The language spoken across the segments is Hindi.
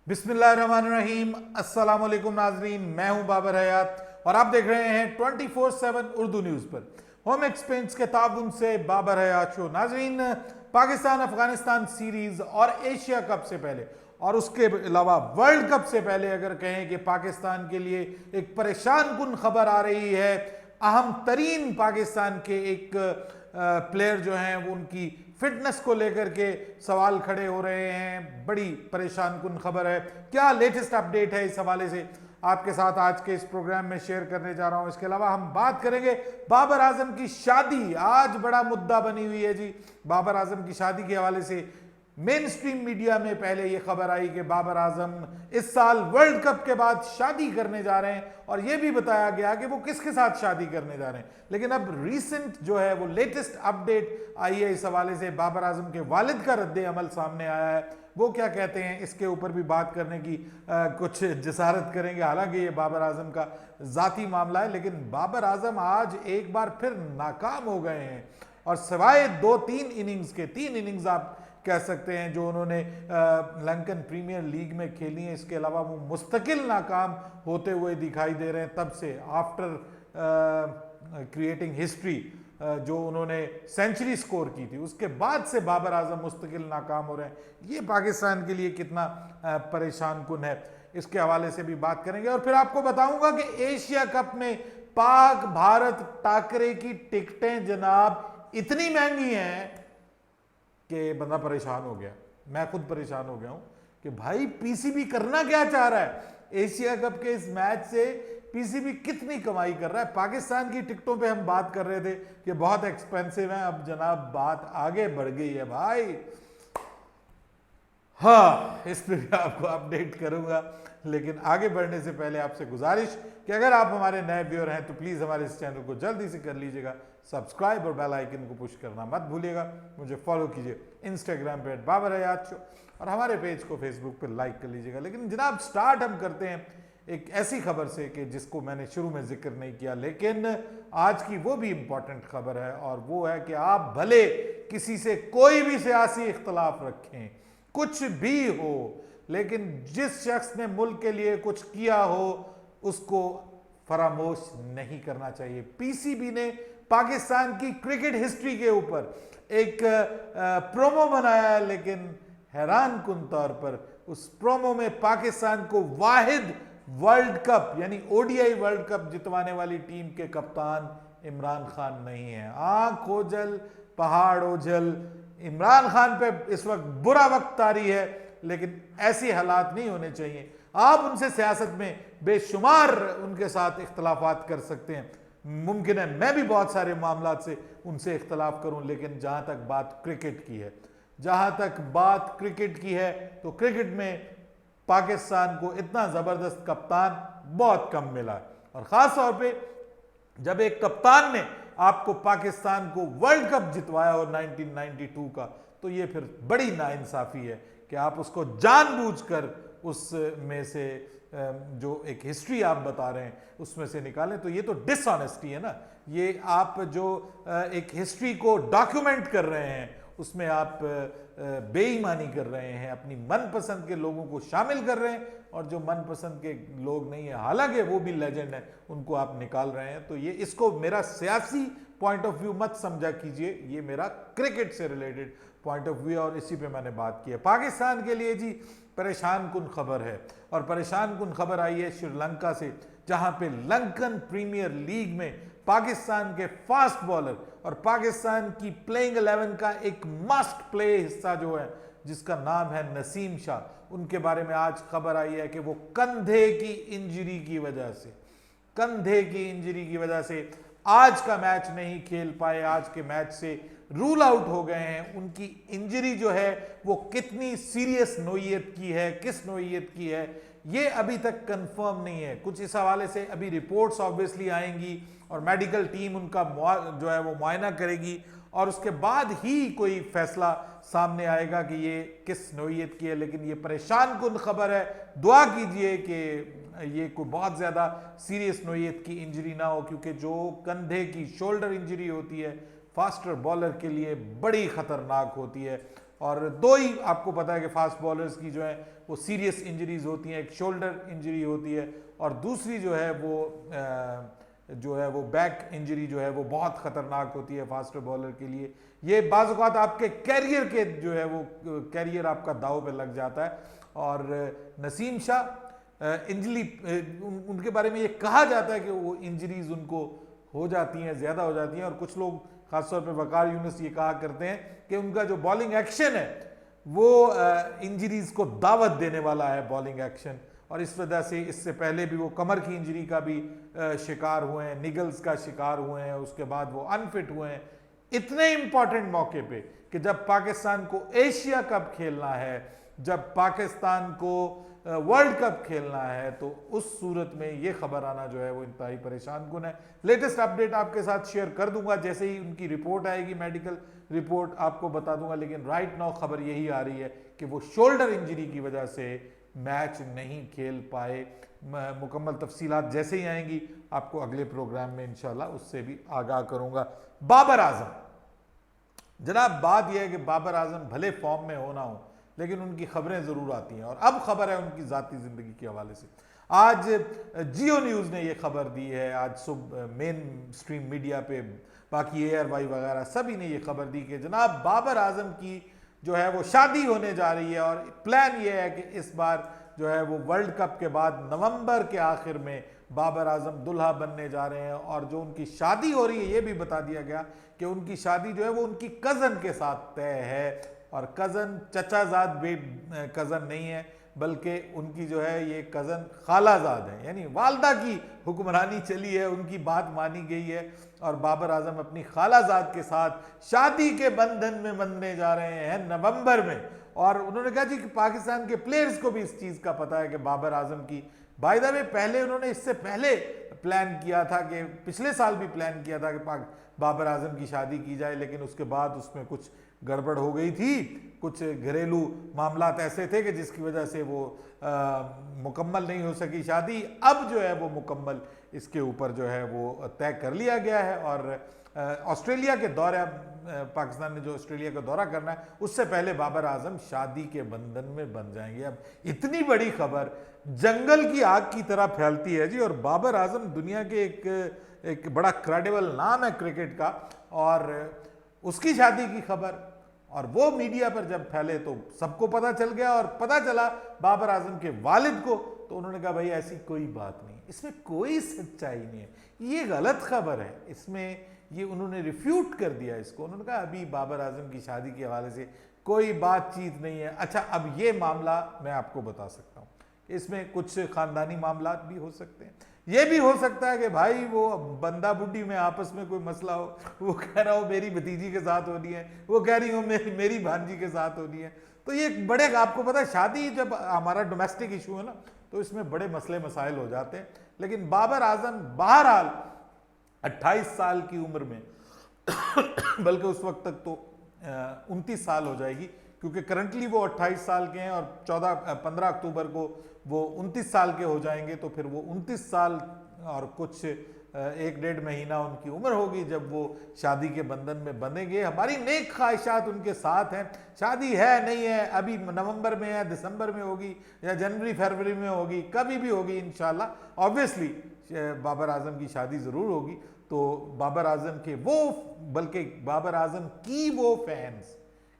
बिस्मिल्लाहिर्रहमानिर्रहीम। अस्सलाम वालेकुम नाजरीन, मैं हूं बाबर हयात और आप देख रहे हैं 24/7 उर्दू न्यूज़ पर होम एक्सपेंस के ताउन से बाबर हयात शो। नाजरीन, पाकिस्तान अफगानिस्तान सीरीज और एशिया कप से पहले और उसके अलावा वर्ल्ड कप से पहले अगर कहें कि पाकिस्तान के लिए एक परेशान कुन खबर आ रही है। अहम तरीन पाकिस्तान के एक प्लेयर जो हैं वो उनकी फिटनेस को लेकर के सवाल खड़े हो रहे हैं। बड़ी परेशान कुन खबर है। क्या लेटेस्ट अपडेट है इस हवाले से आपके साथ आज के इस प्रोग्राम में शेयर करने जा रहा हूं। इसके अलावा हम बात करेंगे बाबर आजम की शादी, आज बड़ा मुद्दा बनी हुई है जी। बाबर आजम की शादी के हवाले से मेन स्ट्रीम मीडिया में पहले यह खबर आई कि बाबर आजम इस साल वर्ल्ड कप के बाद शादी करने जा रहे हैं और यह भी बताया गया कि वो किसके साथ शादी करने जा रहे हैं। लेकिन अब रीसेंट जो है वो लेटेस्ट अपडेट आई है इस हवाले से। बाबर आजम के वालिद का रद्द अमल सामने आया है। वो क्या कहते हैं इसके ऊपर भी बात करने की कुछ जसारत करेंगे। हालांकि ये बाबर आजम का जाती मामला है, लेकिन बाबर आजम आज एक बार फिर नाकाम हो गए हैं और सिवाय 2-3 इनिंग्स के 3 इनिंग्स आप कह सकते हैं जो उन्होंने लंकन प्रीमियर लीग में खेली है, इसके अलावा वो मुस्तकिल नाकाम होते हुए दिखाई दे रहे हैं। तब से आफ्टर क्रिएटिंग हिस्ट्री जो उन्होंने सेंचुरी स्कोर की थी उसके बाद से बाबर आजम मुस्तकिल नाकाम हो रहे हैं। ये पाकिस्तान के लिए कितना परेशान कुन है, इसके हवाले से भी बात करेंगे। और फिर आपको बताऊंगा कि एशिया कप में पाक भारत टाकरे की टिकटें जनाब इतनी महंगी हैं कि बंदा परेशान हो गया। मैं खुद परेशान हो गया हूं कि भाई पीसीबी करना क्या चाह रहा है। एशिया कप के इस मैच से पीसीबी कितनी कमाई कर रहा है। पाकिस्तान की टिकटों पे हम बात कर रहे थे कि बहुत एक्सपेंसिव है, अब जनाब बात आगे बढ़ गई है भाई। हाँ, इस पर भी आपको अपडेट करूंगा, लेकिन आगे बढ़ने से पहले आपसे गुजारिश कि अगर आप हमारे नए व्यूअर हैं तो प्लीज़ हमारे इस चैनल को जल्दी से कर लीजिएगा सब्सक्राइब और बेल आइकन को पुश करना मत भूलिएगा। मुझे फॉलो कीजिए इंस्टाग्राम पे @बाबर हयात शो और हमारे पेज को फेसबुक पे लाइक कर लीजिएगा। लेकिन जनाब स्टार्ट हम करते हैं एक ऐसी खबर से कि जिसको मैंने शुरू में जिक्र नहीं किया, लेकिन आज की वो भी इंपॉर्टेंट खबर है और वो है कि आप भले किसी से कोई भी सियासी इख्तलाफ रखें, कुछ भी हो, लेकिन जिस शख्स ने मुल्क के लिए कुछ किया हो उसको फरामोश नहीं करना चाहिए। पीसीबी ने पाकिस्तान की क्रिकेट हिस्ट्री के ऊपर एक प्रोमो बनाया है, लेकिन हैरान कुन तौर पर उस प्रोमो में पाकिस्तान को वाहिद वर्ल्ड कप यानी ओडीआई वर्ल्ड कप जितवाने वाली टीम के कप्तान इमरान खान नहीं है। आंख ओझल पहाड़ ओझल, इमरान खान पे इस वक्त बुरा वक्त तारी है, लेकिन ऐसे हालात नहीं होने चाहिए। आप उनसे सियासत में बेशुमार उनके साथ इख्तलाफात कर सकते हैं, मुमकिन है मैं भी बहुत सारे मामलात से उनसे इख्तलाफ करूं, लेकिन जहां तक बात क्रिकेट की है, जहां तक बात क्रिकेट की है तो क्रिकेट में पाकिस्तान को इतना जबरदस्त कप्तान बहुत कम मिला है। और खास तौर पे जब एक कप्तान ने आपको पाकिस्तान को वर्ल्ड कप जितवाया हो 1992 का, तो ये फिर बड़ी नाइंसाफी है कि आप उसको जानबूझकर उसमें से जो एक हिस्ट्री आप बता रहे हैं उसमें से निकालें। तो ये तो डिसऑनेस्टी है ना। ये आप जो एक हिस्ट्री को डॉक्यूमेंट कर रहे हैं उसमें आप बेईमानी कर रहे हैं, अपनी मनपसंद के लोगों को शामिल कर रहे हैं और जो मनपसंद के लोग नहीं है, हालांकि वो भी लेजेंड है, उनको आप निकाल रहे हैं। तो ये इसको मेरा सियासी पॉइंट ऑफ व्यू मत समझा कीजिए, ये मेरा क्रिकेट से रिलेटेड पॉइंट ऑफ व्यू और इसी पे मैंने बात की है। पाकिस्तान के लिए जी परेशान कुन खबर है और परेशान कुन खबर आई है श्रीलंका से, जहां पे लंकन प्रीमियर लीग में पाकिस्तान के फास्ट बॉलर और पाकिस्तान की प्लेइंग 11 का एक मस्ट प्ले हिस्सा जो है जिसका नाम है नसीम शाह, उनके बारे में आज खबर आई है कि वो कंधे की इंजरी की वजह से आज का मैच नहीं खेल पाए, आज के मैच से रूल आउट हो गए हैं। उनकी इंजरी जो है वो कितनी सीरियस नोयत की है, किस नोयत की है, ये अभी तक कंफर्म नहीं है। कुछ इस हवाले से अभी रिपोर्ट्स ऑब्वियसली आएंगी और मेडिकल टीम उनका जो है वो मुआयना करेगी और उसके बाद ही कोई फैसला सामने आएगा कि ये किस नोयत की है। लेकिन ये परेशान कुन खबर है, दुआ कीजिए कि ये कोई बहुत ज़्यादा सीरियस नोयत की इंजरी ना हो, क्योंकि जो कंधे की शोल्डर इंजरी होती है फास्टर बॉलर के लिए बड़ी ख़तरनाक होती है। और दो ही आपको पता है कि फास्ट बॉलर्स की जो है वो सीरियस इंजरीज होती हैं, एक शोल्डर इंजरी होती है और दूसरी जो है वो बैक इंजरी जो है वो बहुत खतरनाक होती है फास्ट बॉलर के लिए। ये बाज़ औक़ात आपके कैरियर के जो है वो कैरियर आपका दाव पे लग जाता है। और नसीम शाह इंजली उनके बारे में ये कहा जाता है कि वो इंजरीज उनको हो जाती हैं, ज़्यादा हो जाती हैं, और कुछ लोग खासतौर पे वकार यूनुस ये कहा करते हैं कि उनका जो बॉलिंग एक्शन है वो इंजरीज को दावत देने वाला है बॉलिंग एक्शन, और इस वजह से इससे पहले भी वो कमर की इंजरी का भी शिकार हुए हैं, निगल्स का शिकार हुए हैं, उसके बाद वो अनफिट हुए हैं इतने इंपॉर्टेंट मौके पे कि जब पाकिस्तान को एशिया कप खेलना है, जब पाकिस्तान को वर्ल्ड कप खेलना है, तो उस सूरत में ये खबर आना जो है वो इंतहाई परेशान कुन है। लेटेस्ट अपडेट आपके साथ शेयर कर दूंगा, जैसे ही उनकी रिपोर्ट आएगी, मेडिकल रिपोर्ट आपको बता दूंगा। लेकिन राइट नाउ खबर यही आ रही है कि वो शोल्डर इंजरी की वजह से मैच नहीं खेल पाए। मुकम्मल तफसीलात जैसे ही आएंगी आपको अगले प्रोग्राम में इंशाल्लाह उससे भी आगाह करूंगा। बाबर आजम, जनाब बात यह है कि बाबर आजम भले फॉर्म में हो ना हो, लेकिन उनकी खबरें ज़रूर आती हैं, और अब खबर है उनकी ज़ाती ज़िंदगी के हवाले से। आज जियो न्यूज़ ने यह खबर दी है, आज सुबह मेन स्ट्रीम मीडिया पे, बाकी ARY वगैरह सभी ने यह खबर दी कि जनाब बाबर आजम की जो है वो शादी होने जा रही है, और प्लान ये है कि इस बार जो है वो वर्ल्ड कप के बाद नवंबर के आखिर में बाबर आजम दुल्हा बनने जा रहे हैं। और जो उनकी शादी हो रही है ये भी बता दिया गया कि उनकी शादी जो है वो उनकी कज़न के साथ तय है, और कज़न चचाजाद भी कज़न नहीं है, बल्कि उनकी जो है ये कज़न खालाजाद है, यानी वालदा की हुक्मरानी चली है, उनकी बात मानी गई है, और बाबर आजम अपनी खालाजाद के साथ शादी के बंधन में बंधने जा रहे हैं नवंबर में। और उन्होंने कहा जी कि पाकिस्तान के प्लेयर्स को भी इस चीज़ का पता है कि बाबर आजम की, बाय द वे पहले उन्होंने इससे पहले प्लान किया था कि पिछले साल भी प्लान किया था कि बाबर आजम की शादी की जाए, लेकिन उसके बाद उसमें कुछ गड़बड़ हो गई थी, कुछ घरेलू मामलात ऐसे थे कि जिसकी वजह से वो मुकम्मल नहीं हो सकी शादी। अब जो है वो मुकम्मल इसके ऊपर जो है वो तय कर लिया गया है, और ऑस्ट्रेलिया के दौरे, पाकिस्तान ने जो ऑस्ट्रेलिया का दौरा करना है उससे पहले बाबर आजम शादी के बंधन में बन जाएंगे। अब इतनी बड़ी खबर जंगल की आग की तरह फैलती है जी, और बाबर आजम दुनिया के एक बड़ा क्रेडिबल नाम है क्रिकेट का, और उसकी शादी की खबर और वो मीडिया पर जब फैले तो सबको पता चल गया, और पता चला बाबर आजम के वालिद को, तो उन्होंने कहा भाई ऐसी कोई बात नहीं, इसमें कोई सच्चाई नहीं है, ये गलत खबर है, इसमें ये उन्होंने रिफ्यूट कर दिया इसको। उन्होंने कहा अभी बाबर आजम की शादी के हवाले से कोई बातचीत नहीं है। अच्छा, अब ये मामला मैं आपको बता सकता हूँ, इसमें कुछ खानदानी मामलात भी हो सकते हैं। ये भी हो सकता है कि भाई वो बंदा बुड्ढी में आपस में कोई मसला हो, वो कह रहा हो मेरी भतीजी के साथ होनी है, वो कह रही हो मेरी भांजी के साथ होनी है। तो ये बड़े, आपको पता है शादी जब हमारा डोमेस्टिक इशू है ना, तो इसमें बड़े मसले मसाइल हो जाते हैं। लेकिन बाबर आजम बहरहाल 28 साल की उम्र में बल्कि उस वक्त तक तो 29 साल हो जाएगी, क्योंकि करंटली वो 28 साल के हैं और 15 अक्टूबर को वो 29 साल के हो जाएंगे, तो फिर वो 29 साल और कुछ 1-1.5 महीना उनकी उम्र होगी जब वो शादी के बंधन में बंधेंगे। हमारी नेक ख्वाहिशात उनके साथ हैं। शादी है नहीं है, अभी नवंबर में है, दिसंबर में होगी या जनवरी फरवरी में होगी, कभी भी होगी इंशाल्लाह। ऑब्वियसली बाबर आजम की शादी ज़रूर होगी। तो बाबर आजम के वो, बल्कि बाबर आजम की वो फैंस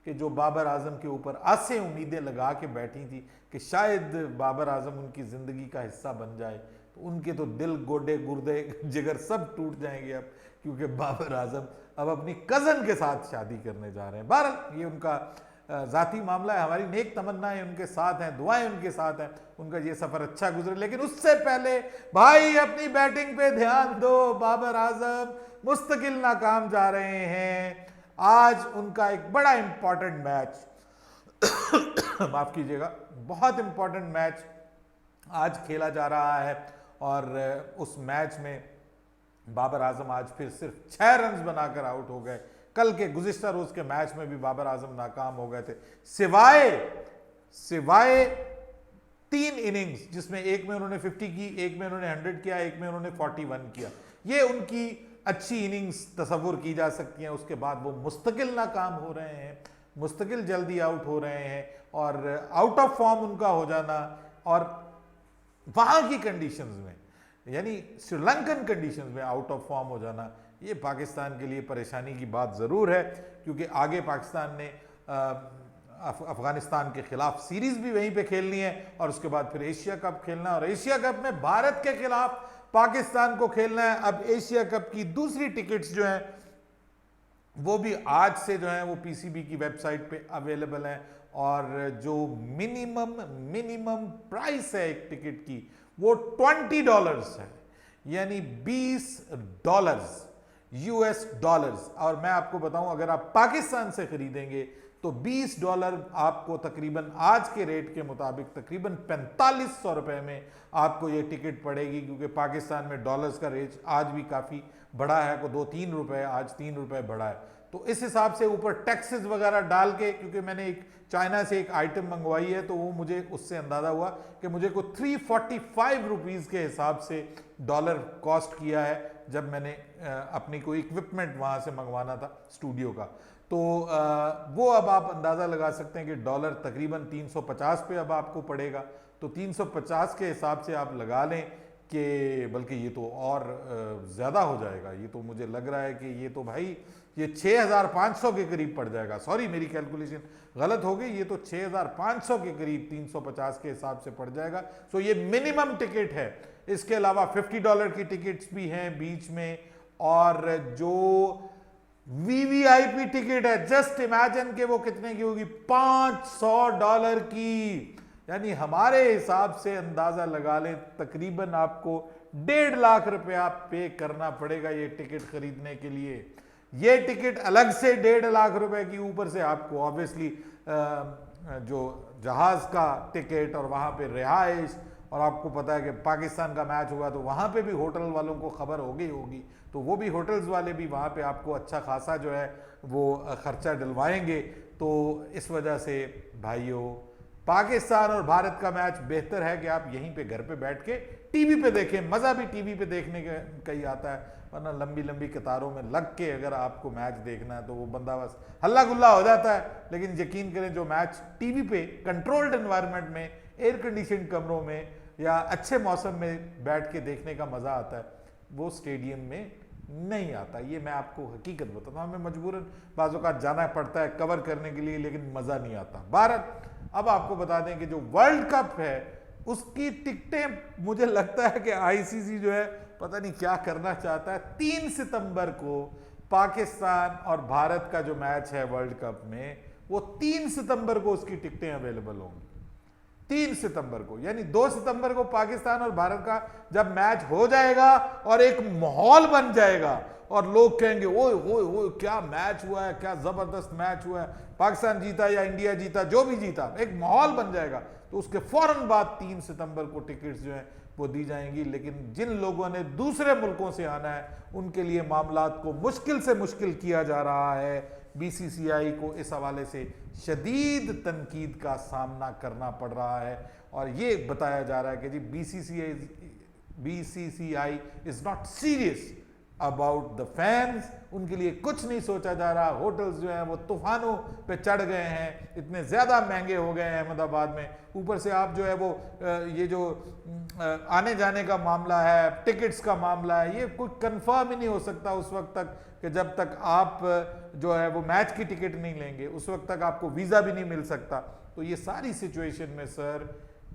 कि जो बाबर आजम के ऊपर आसे उम्मीदें लगा के बैठी थी कि शायद बाबर आजम उनकी ज़िंदगी का हिस्सा बन जाए, तो उनके तो दिल, गोडे, गुर्दे, जिगर सब टूट जाएंगे अब, क्योंकि बाबर आजम अब अपनी कज़न के साथ शादी करने जा रहे हैं। बहरहाल ये उनका ज़ाती मामला है, हमारी नेक तमन्नाएं उनके साथ हैं, दुआएं उनके साथ हैं, उनका ये सफ़र अच्छा गुजरे। लेकिन उससे पहले भाई अपनी बैटिंग पे ध्यान दो, बाबर आजम मुस्तकिल नाकाम जा रहे हैं। आज उनका एक बड़ा इंपॉर्टेंट मैच माफ़ कीजिएगा, बहुत इंपॉर्टेंट मैच आज खेला जा रहा है, और उस मैच में बाबर आजम आज फिर सिर्फ 6 रन बनाकर आउट हो गए। कल के गुज़िश्ता रोज़ के मैच में भी बाबर आजम नाकाम हो गए थे, सिवाय 3 इनिंग्स, जिसमें एक में उन्होंने 50 की, एक में उन्होंने 100 किया, एक में उन्होंने 41 किया। ये उनकी अच्छी इनिंग्स तस्वुर की जा सकती हैं। उसके बाद वो मुस्तकिल नाकाम हो रहे हैं। मुस्तकिल जल्दी आउट हो रहे हैं, और आउट ऑफ फॉर्म उनका हो जाना, और वहां की कंडीशंस में यानी श्रीलंकन कंडीशंस में आउट ऑफ फॉर्म हो जाना, ये पाकिस्तान के लिए परेशानी की बात ज़रूर है, क्योंकि आगे पाकिस्तान ने अफगानिस्तान के खिलाफ सीरीज भी वहीं पे खेलनी है, और उसके बाद फिर एशिया कप खेलना है, और एशिया कप में भारत के खिलाफ पाकिस्तान को खेलना है। अब एशिया कप की दूसरी टिकट्स जो हैं वो भी आज से जो है वो पीसीबी की वेबसाइट पे अवेलेबल है, और जो मिनिमम प्राइस है एक टिकट की वो $20 है, यानी $20 यूएस डॉलर्स। और मैं आपको बताऊं, अगर आप पाकिस्तान से खरीदेंगे तो $20 आपको तकरीबन आज के रेट के मुताबिक तकरीबन 4500 रुपए में आपको ये टिकट पड़ेगी, क्योंकि पाकिस्तान में डॉलर्स का रेट आज भी काफ़ी बढ़ा है, को 2-3 रुपए, आज 3 रुपए बढ़ा है। तो इस हिसाब से ऊपर टैक्सेस वगैरह डाल के, क्योंकि मैंने एक चाइना से एक आइटम मंगवाई है, तो वो मुझे उससे अंदाज़ा हुआ कि मुझे को 345 रुपीज़ के हिसाब से डॉलर कॉस्ट किया है, जब मैंने अपनी कोई इक्विपमेंट वहाँ से मंगवाना था स्टूडियो का। तो वो अब आप अंदाज़ा लगा सकते हैं कि डॉलर तकरीबन 350 पे अब आपको पड़ेगा। तो 350 के हिसाब से आप लगा लें कि बल्कि ये तो और ज़्यादा हो जाएगा, ये तो मुझे लग रहा है कि ये तो भाई ये 6500 के करीब पड़ जाएगा। सॉरी, मेरी कैलकुलेशन गलत हो गई, ये तो 6500 के करीब 350 के हिसाब से पड़ जाएगा। सो ये मिनिमम टिकट है। इसके अलावा $50 की टिकट्स भी हैं बीच में, और जो वीवीआईपी टिकट है, जस्ट इमेजिन के वो कितने की होगी, $500 की, यानी हमारे हिसाब से अंदाजा लगा लें तकरीबन आपको 1.5 लाख रुपया पे करना पड़ेगा ये टिकट खरीदने के लिए। ये टिकट अलग से 1.5 लाख रुपए की, ऊपर से आपको ऑब्वियसली जो जहाज का टिकट और वहां पे रिहाइश, और आपको पता है कि पाकिस्तान का मैच हुआ तो वहां पे भी होटल वालों को खबर होगी, तो वो भी होटल्स वाले भी वहां पे आपको अच्छा खासा जो है वो खर्चा डलवाएंगे। तो इस वजह से भाइयों, पाकिस्तान और भारत का मैच बेहतर है कि आप यहीं पे घर पे बैठ के टीवी पे देखें। मज़ा भी टीवी पे देखने का ही आता है, वरना लंबी लंबी कतारों में लग के अगर आपको मैच देखना है तो वो बंदा बस हल्ला गुल्ला हो जाता है। लेकिन यकीन करें, जो मैच टीवी पे कंट्रोल्ड एनवायरनमेंट में, एयर कंडीशन कमरों में या अच्छे मौसम में बैठ के देखने का मज़ा आता है, वो स्टेडियम में नहीं आता। ये मैं आपको हकीकत बताता हूँ, हमें मजबूरन बाज़ औक़ात जाना पड़ता है कवर करने के लिए, लेकिन मज़ा नहीं आता। भारत, अब आपको बता दें कि जो वर्ल्ड कप है उसकी टिकटें मुझे लगता है कि आईसीसी जो है पता नहीं क्या करना चाहता है। 3 सितंबर को पाकिस्तान और भारत का जो मैच है वर्ल्ड कप में, वो 3 सितंबर को उसकी टिकटें अवेलेबल होंगी। 3 सितंबर को, यानी 2 सितंबर को पाकिस्तान और भारत का जब मैच हो जाएगा और एक माहौल बन जाएगा और लोग कहेंगे ओए ओए ओए क्या मैच हुआ है, क्या जबरदस्त मैच हुआ है, पाकिस्तान जीता या इंडिया जीता, जो भी जीता, एक माहौल बन जाएगा, तो उसके फौरन बाद 3 सितंबर को टिकट्स जो है वो दी जाएंगी। लेकिन जिन लोगों ने दूसरे मुल्कों से आना है उनके लिए मामलात को मुश्किल से मुश्किल किया जा रहा है। बीसीसीआई को इस हवाले से शदीद तनकीद का सामना करना पड़ रहा है, और ये बताया जा रहा है कि जी BCCI is not serious about the fans, उनके लिए कुछ नहीं सोचा जा रहा। होटल्स जो हैं वो तूफानों पे चढ़ गए हैं, इतने ज़्यादा महंगे हो गए हैं अहमदाबाद में। ऊपर से आप जो है वो ये जो आने जाने का मामला है, टिकट्स का मामला है, ये कोई कंफर्म ही नहीं हो सकता उस वक्त तक कि जब तक आप जो है वो मैच की टिकट नहीं लेंगे, उस वक्त तक आपको वीज़ा भी नहीं मिल सकता। तो ये सारी सिचुएशन में सर,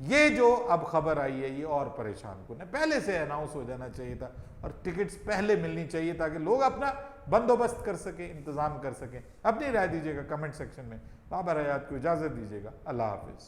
ये जो अब खबर आई है ये और परेशान को नहीं, पहले से अनाउंस हो जाना चाहिए था और टिकट्स पहले मिलनी चाहिए ताकि लोग अपना बंदोबस्त कर सकें, इंतजाम कर सकें। अपनी राय दीजिएगा कमेंट सेक्शन में। बाबर हयात को इजाज़त दीजिएगा। अल्लाह हाफिज़।